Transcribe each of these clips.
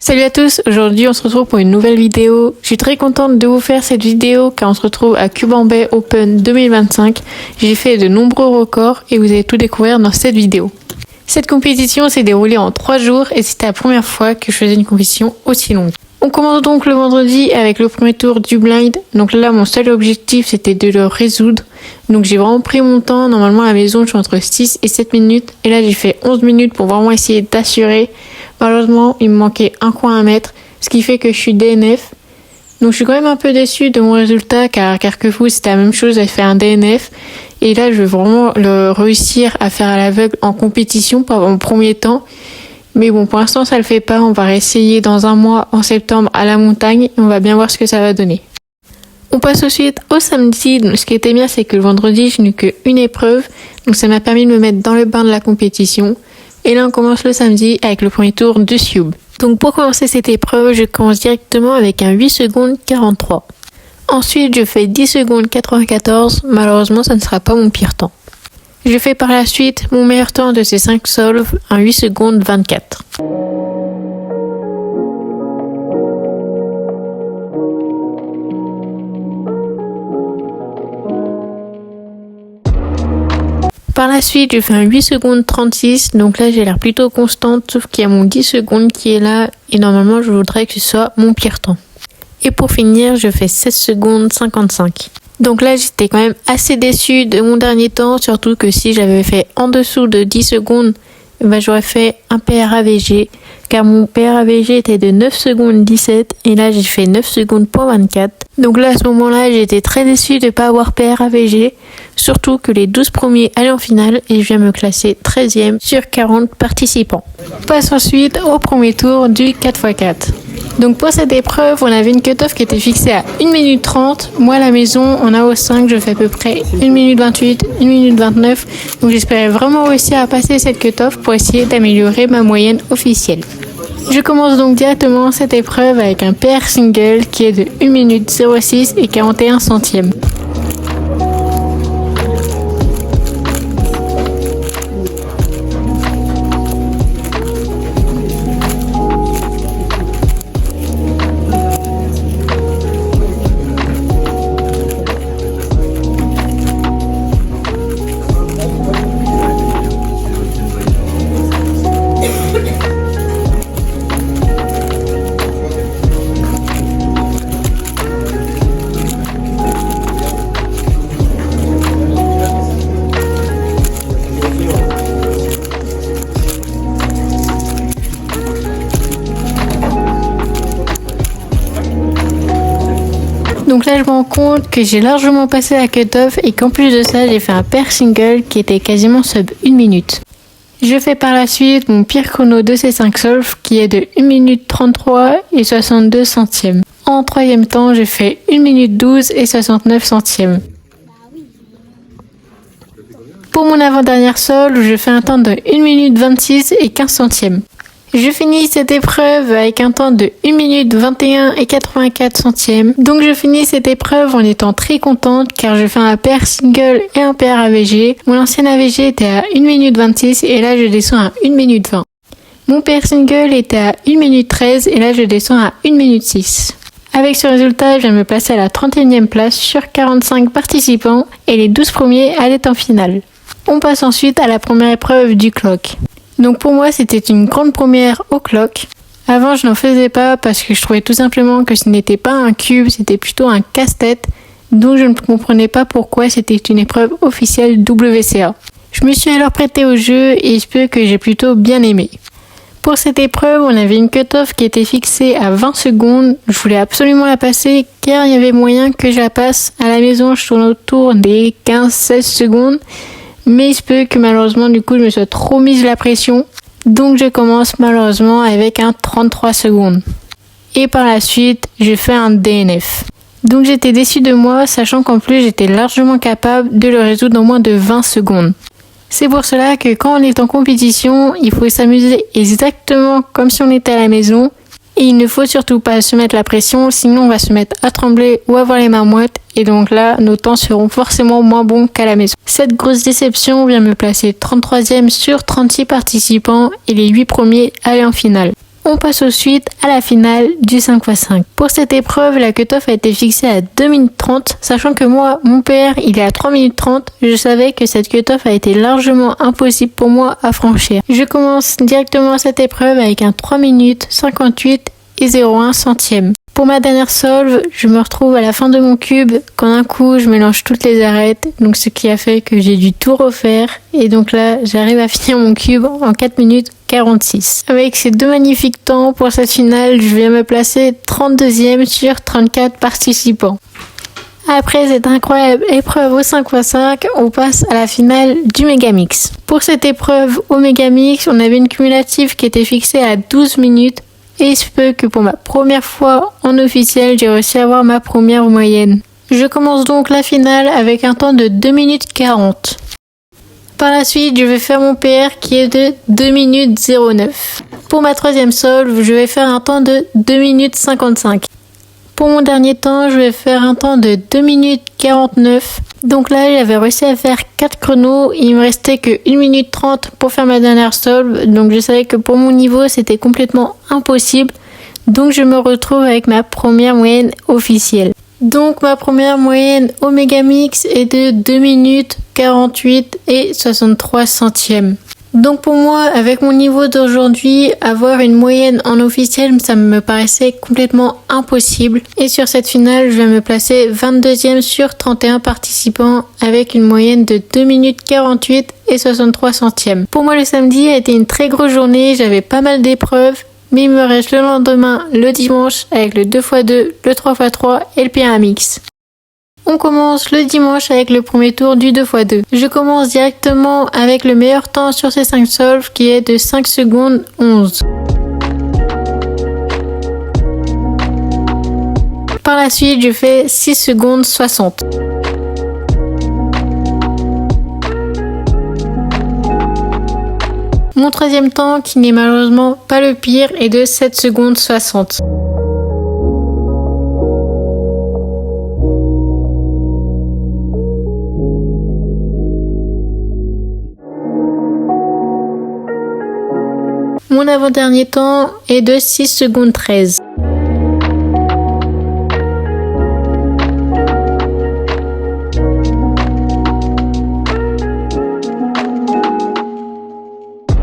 Salut à tous, aujourd'hui on se retrouve pour une nouvelle vidéo. Je suis très contente de vous faire cette vidéo car on se retrouve à Cubambay Open 2025. J'ai fait de nombreux records et vous allez tout découvrir dans cette vidéo. Cette compétition s'est déroulée en 3 jours et c'était la première fois que je faisais une compétition aussi longue. On commence donc le vendredi avec le premier tour du blind. Donc là mon seul objectif c'était de le résoudre. Donc j'ai vraiment pris mon temps. Normalement à la maison je suis entre 6 et 7 minutes. Et là j'ai fait 11 minutes pour vraiment essayer d'assurer. Malheureusement, il me manquait un coin à mettre, ce qui fait que je suis DNF. Donc je suis quand même un peu déçue de mon résultat car Carquefou c'était la même chose, j'avais fait un DNF. Et là je veux vraiment le réussir à faire à l'aveugle en compétition pour mon premier temps. Mais bon, pour l'instant ça le fait pas, on va réessayer dans un mois en septembre à la montagne et on va bien voir ce que ça va donner. On passe ensuite au samedi. Donc, ce qui était bien c'est que le vendredi je n'ai qu'une épreuve, donc ça m'a permis de me mettre dans le bain de la compétition. Et là on commence le samedi avec le premier tour du Cube. Donc pour commencer cette épreuve, je commence directement avec un 8 secondes 43. Ensuite je fais 10 secondes 94, malheureusement ça ne sera pas mon pire temps. Je fais par la suite mon meilleur temps de ces 5 solves, un 8 secondes 24. Par la suite, je fais un 8 secondes 36, donc là j'ai l'air plutôt constante, sauf qu'il y a mon 10 secondes qui est là, et normalement je voudrais que ce soit mon pire temps. Et pour finir, je fais 16 secondes 55. Donc là j'étais quand même assez déçue de mon dernier temps, surtout que si j'avais fait en dessous de 10 secondes, j'aurais fait un PRAVG, car mon PRAVG était de 9 secondes 17, et là j'ai fait 9 secondes pour 24. Donc là à ce moment-là j'étais très déçue de ne pas avoir PRAVG, surtout que les 12 premiers allaient en finale et je viens me classer 13e sur 40 participants. On passe ensuite au premier tour du 4x4. Donc pour cette épreuve, on avait une cut-off qui était fixée à 1 minute 30. Moi à la maison, en AO5, je fais à peu près 1 minute 28, 1 minute 29. Donc j'espérais vraiment réussir à passer cette cut-off pour essayer d'améliorer ma moyenne officielle. Je commence donc directement cette épreuve avec un PR single qui est de 1 minute 06 et 41 centièmes. Donc là je me rends compte que j'ai largement passé la cut-off et qu'en plus de ça j'ai fait un PR single qui était quasiment sub 1 minute. Je fais par la suite mon pire chrono de ces 5 solves qui est de 1 minute 33 et 62 centièmes. En troisième temps j'ai fait 1 minute 12 et 69 centièmes. Pour mon avant-dernière solve, je fais un temps de 1 minute 26 et 15 centièmes. Je finis cette épreuve avec un temps de 1 minute 21 et 84 centièmes. Donc je finis cette épreuve en étant très contente car je fais un PR single et un PR AVG. Mon ancien AVG était à 1 minute 26 et là je descends à 1 minute 20. Mon PR single était à 1 minute 13 et là je descends à 1 minute 6. Avec ce résultat, je viens me placer à la 31e place sur 45 participants et les 12 premiers allaient en finale. On passe ensuite à la première épreuve du clock. Donc pour moi c'était une grande première au clock. Avant je n'en faisais pas parce que je trouvais tout simplement que ce n'était pas un cube, c'était plutôt un casse-tête. Donc je ne comprenais pas pourquoi c'était une épreuve officielle WCA. Je me suis alors prêtée au jeu et il se peut que j'ai plutôt bien aimé. Pour cette épreuve on avait une cut-off qui était fixée à 20 secondes. Je voulais absolument la passer car il y avait moyen que je la passe. À la maison je tourne autour des 15-16 secondes. Mais il se peut que malheureusement du coup je me sois trop mise la pression. Donc je commence malheureusement avec un 33 secondes. Et par la suite je fais un DNF. Donc j'étais déçue de moi sachant qu'en plus j'étais largement capable de le résoudre en moins de 20 secondes. C'est pour cela que quand on est en compétition, il faut s'amuser exactement comme si on était à la maison. Et il ne faut surtout pas se mettre la pression, sinon on va se mettre à trembler ou avoir les mains moites. Et donc là, nos temps seront forcément moins bons qu'à la maison. Cette grosse déception vient me placer 33e sur 36 participants et les 8 premiers allaient en finale. On passe ensuite à la finale du 5x5. Pour cette épreuve, la cut-off a été fixée à 2 minutes 30, sachant que moi, mon PR, il est à 3 minutes 30. Je savais que cette cut-off a été largement impossible pour moi à franchir. Je commence directement cette épreuve avec un 3 minutes 58 et 0,1 centième. Pour ma dernière solve, je me retrouve à la fin de mon cube quand d'un coup je mélange toutes les arêtes, donc ce qui a fait que j'ai dû tout refaire et donc là j'arrive à finir mon cube en 4 minutes 46. Avec ces deux magnifiques temps pour cette finale, je viens me placer 32e sur 34 participants. Après cette incroyable épreuve au 5x5, on passe à la finale du Megamix. Pour cette épreuve au Megamix, on avait une cumulative qui était fixée à 12 minutes. Et il se peut que pour ma première fois en officiel, j'ai réussi à avoir ma première moyenne. Je commence donc la finale avec un temps de 2 minutes 40. Par la suite, je vais faire mon PR qui est de 2 minutes 09. Pour ma troisième solve, je vais faire un temps de 2 minutes 55. Pour mon dernier temps, je vais faire un temps de 2 minutes 49. Donc là, j'avais réussi à faire 4 chronos. Il me restait que 1 minute 30 pour faire ma dernière solve. Donc je savais que pour mon niveau, c'était complètement impossible. Donc je me retrouve avec ma première moyenne officielle. Donc ma première moyenne au Megamix est de 2 minutes 48 et 63 centièmes. Donc pour moi, avec mon niveau d'aujourd'hui, avoir une moyenne en officiel, ça me paraissait complètement impossible. Et sur cette finale, je vais me placer 22e sur 31 participants avec une moyenne de 2 minutes 48 et 63 centièmes. Pour moi, le samedi a été une très grosse journée, j'avais pas mal d'épreuves. Mais il me reste le lendemain, le dimanche, avec le 2x2, le 3x3 et le PRMX. On commence le dimanche avec le premier tour du 2x2. Je commence directement avec le meilleur temps sur ces 5 solves qui est de 5 secondes 11. Par la suite, je fais 6 secondes 60. Mon troisième temps, qui n'est malheureusement pas le pire, est de 7 secondes 60. Mon avant-dernier temps est de 6 secondes 13.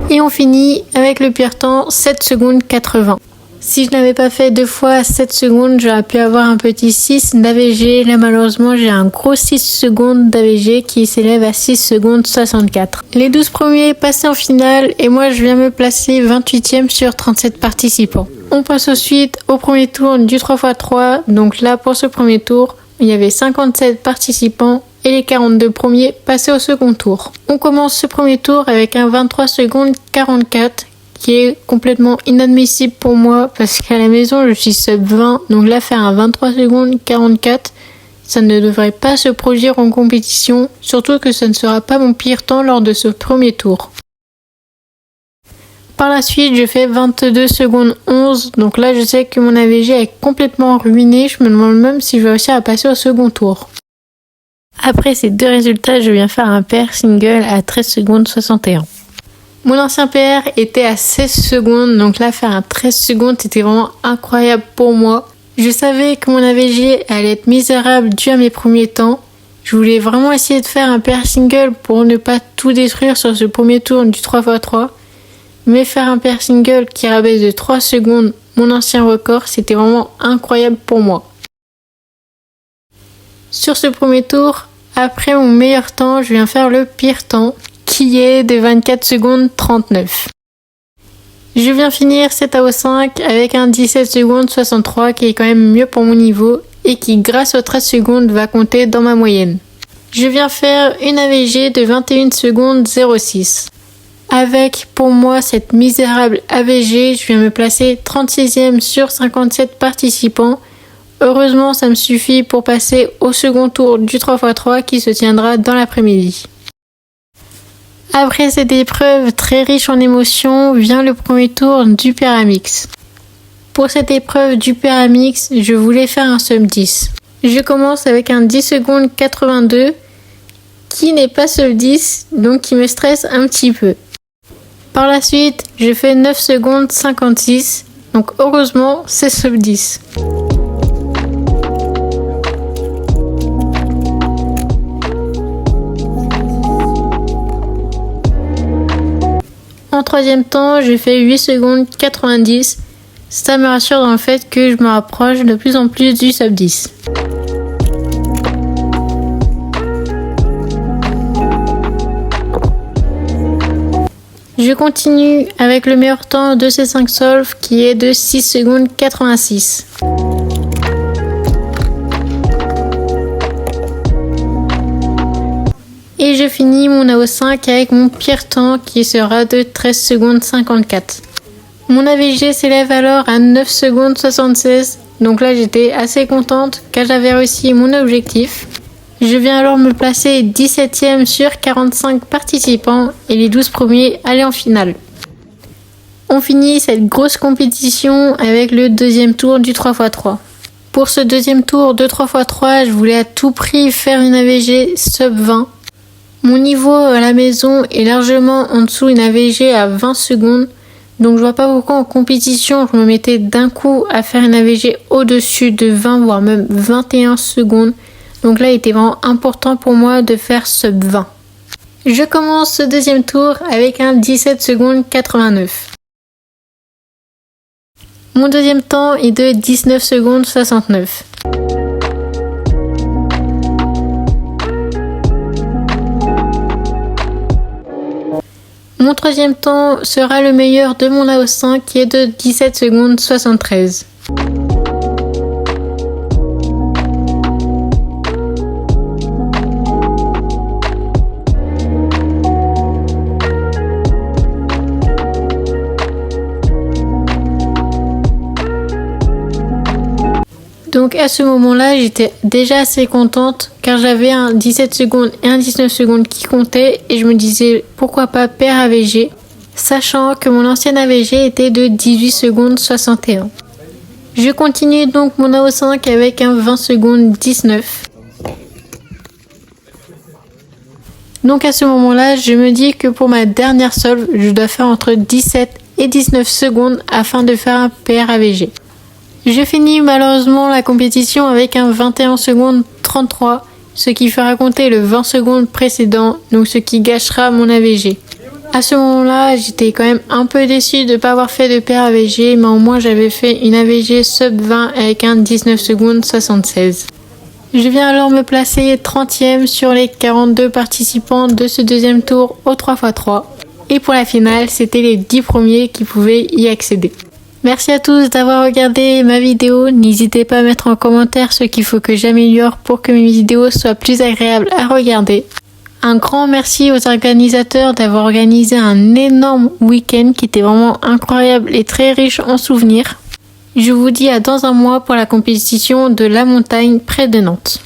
Et on finit avec le pire temps, 7 secondes 80. Si je n'avais pas fait 2 fois 7 secondes, j'aurais pu avoir un petit 6 d'AVG. Là, malheureusement, j'ai un gros 6 secondes d'AVG qui s'élève à 6 secondes 64. Les 12 premiers passaient en finale et moi, je viens me placer 28e sur 37 participants. On passe ensuite au premier tour du 3x3. Donc là, pour ce premier tour, il y avait 57 participants et les 42 premiers passaient au second tour. On commence ce premier tour avec un 23 secondes 44 qui est complètement inadmissible pour moi parce qu'à la maison je suis sub 20, donc là faire un 23 secondes 44, ça ne devrait pas se produire en compétition, surtout que ça ne sera pas mon pire temps lors de ce premier tour. Par la suite, je fais 22 secondes 11, donc là je sais que mon AVG est complètement ruiné, je me demande même si je vais réussir à passer au second tour. Après ces deux résultats, je viens faire un PR single à 13 secondes 61. Mon ancien PR était à 16 secondes, donc là faire un 13 secondes c'était vraiment incroyable pour moi. Je savais que mon AVG allait être misérable dû à mes premiers temps. Je voulais vraiment essayer de faire un PR single pour ne pas tout détruire sur ce premier tour du 3x3. Mais faire un PR single qui rabaisse de 3 secondes mon ancien record, c'était vraiment incroyable pour moi. Sur ce premier tour, après mon meilleur temps, je viens faire le pire temps, qui est de 24 secondes 39. Je viens finir cet AO5 avec un 17 secondes 63 qui est quand même mieux pour mon niveau et qui, grâce aux 13 secondes, va compter dans ma moyenne. Je viens faire une AVG de 21 secondes 06. Avec, pour moi, cette misérable AVG, je viens me placer 36e sur 57 participants. Heureusement, ça me suffit pour passer au second tour du 3x3 qui se tiendra dans l'après-midi. Après cette épreuve très riche en émotions, vient le premier tour du PRMX. Pour cette épreuve du PRMX, je voulais faire un sub 10. Je commence avec un 10 secondes 82 qui n'est pas sub 10, donc qui me stresse un petit peu. Par la suite, je fais 9 secondes 56 Donc heureusement, c'est sub 10. En troisième temps, j'ai fait 8 secondes 90. Ça me rassure dans le fait que je me rapproche de plus en plus du sub 10. Je continue avec le meilleur temps de ces 5 solves qui est de 6 secondes 86. Et je finis mon AO5 avec mon pire temps qui sera de 13 secondes 54. Mon AVG s'élève alors à 9 secondes 76. Donc là j'étais assez contente car j'avais réussi mon objectif. Je viens alors me placer 17e sur 45 participants et les 12 premiers allaient en finale. On finit cette grosse compétition avec le deuxième tour du 3x3. Pour ce deuxième tour de 3x3, je voulais à tout prix faire une AVG sub 20. Mon niveau à la maison est largement en dessous d'une AVG à 20 secondes. Donc je vois pas pourquoi en compétition je me mettais d'un coup à faire une AVG au-dessus de 20 voire même 21 secondes. Donc là, il était vraiment important pour moi de faire sub 20. Je commence ce deuxième tour avec un 17 secondes 89. Mon deuxième temps est de 19 secondes 69. Mon troisième temps sera le meilleur de mon AO5 qui est de 17 secondes 73. Donc à ce moment-là, j'étais déjà assez contente car j'avais un 17 secondes et un 19 secondes qui comptaient et je me disais pourquoi pas paire AVG, sachant que mon ancienne AVG était de 18 secondes 61. Je continue donc mon AO5 avec un 20 secondes 19. Donc à ce moment-là, je me dis que pour ma dernière solve, je dois faire entre 17 et 19 secondes afin de faire un paire AVG. Je finis malheureusement la compétition avec un 21 secondes 33, ce qui fera compter le 20 secondes précédent, donc ce qui gâchera mon AVG. À ce moment-là, j'étais quand même un peu déçue de ne pas avoir fait de paire AVG, mais au moins j'avais fait une AVG sub 20 avec un 19 secondes 76. Je viens alors me placer 30e sur les 42 participants de ce deuxième tour au 3x3. Et pour la finale, c'était les 10 premiers qui pouvaient y accéder. Merci à tous d'avoir regardé ma vidéo. N'hésitez pas à mettre en commentaire ce qu'il faut que j'améliore pour que mes vidéos soient plus agréables à regarder. Un grand merci aux organisateurs d'avoir organisé un énorme week-end qui était vraiment incroyable et très riche en souvenirs. Je vous dis à dans un mois pour la compétition de la montagne près de Nantes.